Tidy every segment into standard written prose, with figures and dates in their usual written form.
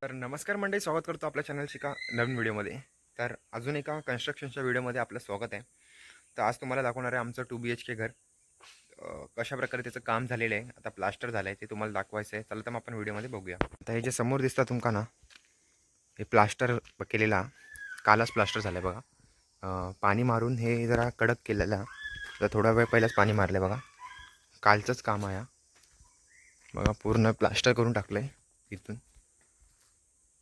तर नमस्कार मंडळी, स्वागत करतो आपल्या चॅनलची एका नवीन व्हिडिओमध्ये. तर अजून एका कन्स्ट्रक्शनच्या व्हिडिओमध्ये आपलं स्वागत आहे. तर आज तुम्हाला दाखवणार आहे आमचं 2 BHK घर. कशा प्रकारे त्याचं काम झालेलं आहे, आता प्लास्टर झालं आहे ते तुम्हाला दाखवायचं आहे. चला तर मग आपण व्हिडिओमध्ये बघूया. आता हे जे समोर दिसतं तुमका ना, हे प्लास्टर केलेला कालच प्लास्टर झालं आहे बघा. पाणी मारून हे जरा कडक केलेलं. तर थोडा वेळ पहिलाच पाणी मारलं बघा. कालचंच काम आहे बघा. पूर्ण प्लास्टर करून टाकलं आहे इथून.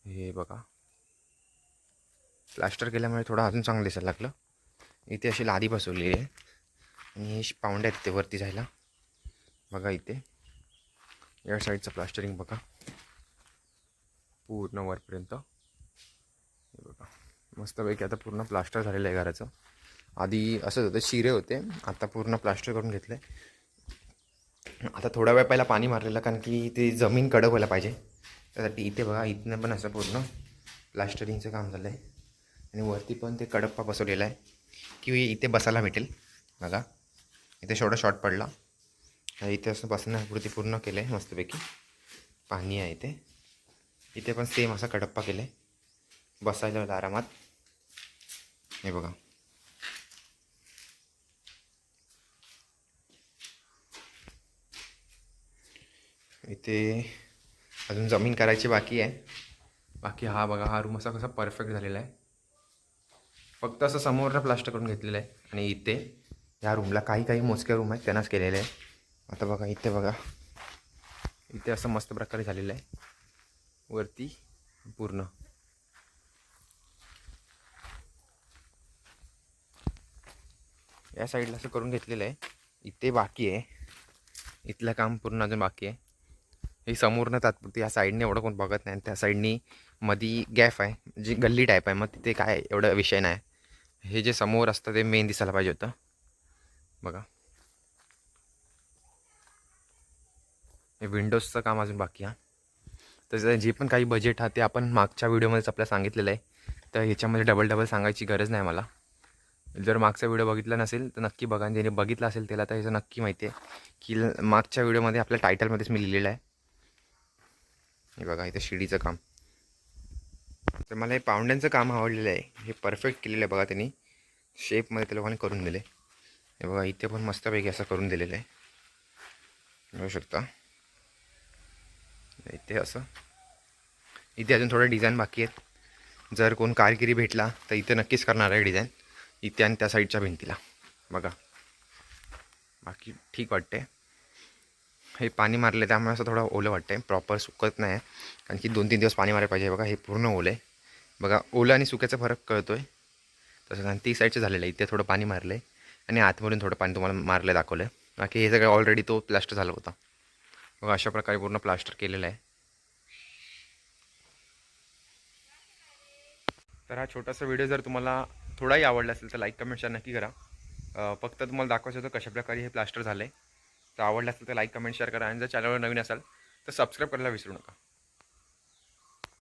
हे बघा, प्लास्टर केल्यामुळे थोडं अजून चांगलं दिसायला लागलं. इथे अशी लादी बसवलेली आहे आणि हे पाऊंडे आहेत ते वरती जायला बघा. इथे या साईडचं प्लास्टरिंग बघा पूर्ण वरपर्यंत. हे बघा मस्तपैकी आता पूर्ण प्लास्टर झालेलं आहे घराचं. आधी असंच होतं, शिरे होते, आता पूर्ण प्लास्टर करून घेतलं आहे. आता थोडा वेळ पहिला पाणी मारलेलं कारण की ते जमीन कडक व्हायला पाहिजे. त्यासाठी इथे बघा, इथनं पण असं पूर्ण प्लास्टरिंगचं काम झालं आहे आणि वरती पण ते कडप्पा बसवलेला आहे की इथे बसायला भेटेल बघा. इथे थोडा शॉर्ट पडला, इथे असं बसण्यापुरती पूर्ण केलं आहे मस्तपैकी. पाणी आहे इथे. इथे पण सेम असा कडप्पा केला आहे, बसायला आरामात. हे बघा, इथे अजून जमीन करायची बाकी आहे. बाकी हा बघा, हा रूम असा कसा परफेक्ट झालेला आहे. फक्त असं समोरनं प्लास्टर करून घेतलेलं आहे आणि इथे ह्या रूमला काही मोजके रूम आहेत त्यांनाच केलेले आहे. आता बघा इथे बघा, इथे असं मस्त प्रकारे झालेलं आहे वरती पूर्ण. या साईडला असं करून घेतलेलं आहे. इथे बाकी आहे, इथलं काम पूर्ण अजून बाकी आहे. हे समोरनं तात्पुरती या साईडने एवढं कोण बघत नाही, त्या साईडनी मधी गॅप आहे जी गल्ली टाईप आहे, मग तिथे काय एवढा विषय नाही. हे जे समोर असतं ते मेन दिसायला पाहिजे होतं बघा. हे विंडोजचं काम अजून बाकी आहे. तर जे पण काही बजेट आहे ते आपण मागच्या व्हिडिओमध्येच आपल्याला सांगितलेलं आहे. तर ह्याच्यामध्ये डबल सांगायची गरज नाही मला. जर मागचा व्हिडिओ बघितला नसेल तर नक्की बघा, आणि ज्याने बघितला असेल त्याला तर ह्याचं नक्की माहिती आहे की मागच्या व्हिडिओमध्ये आपल्या टायटलमध्येच मी लिहिलेलं आहे. हे बघा इथे शिडीचं काम. तर मला हे पाऊंड्यांचं काम आवडलेलं आहे. हे परफेक्ट केलेलं आहे बघा, त्यांनी शेपमध्ये त्या लोकांनी करून दिले. हे बघा इथे पण मस्तपैकी असं करून दिलेलं आहे, बघू शकता. इथे असं, इथे अजून थोडं डिझाईन बाकी आहेत. जर कोण कारिगिरी भेटला तर इथे नक्कीच करणार आहे डिझाईन, इथे आणि त्या साईडच्या भिंतीला बघा. बाकी ठीक वाटते. हे पाणी मारले त्यामुळे असं थोडं ओलं वाटतं आहे, प्रॉपर सुकत नाही आहे कारण की 2-3 दिवस पाणी मारायला पाहिजे. बघा हे पूर्ण ओलं आहे बघा. ओलं आणि सुक्याचा फरक कळतो आहे तसंच. आणि ती साईडचं झालेलं आहे, इथे थोडं पाणी मारलं आहे आणि आतमधून थोडं पाणी तुम्हाला मारलं दाखवलं आहे. बाकी हे सगळं ऑलरेडी तो प्लास्टर झालं होता बघा. अशा प्रकारे पूर्ण प्लास्टर केलेलं आहे. तर हा छोटासा व्हिडिओ जर तुम्हाला थोडाही आवडला असेल तर लाईक कमेंट शेअर नक्की करा. फक्त तुम्हाला दाखवायचं होतं कशाप्रकारे हे प्लास्टर झालं आहे. तर आवडलं असेल तर लाईक कमेंट शेअर करा आणि जर चॅनलवर नवीन असाल तर सबस्क्राईब करायला विसरू नका.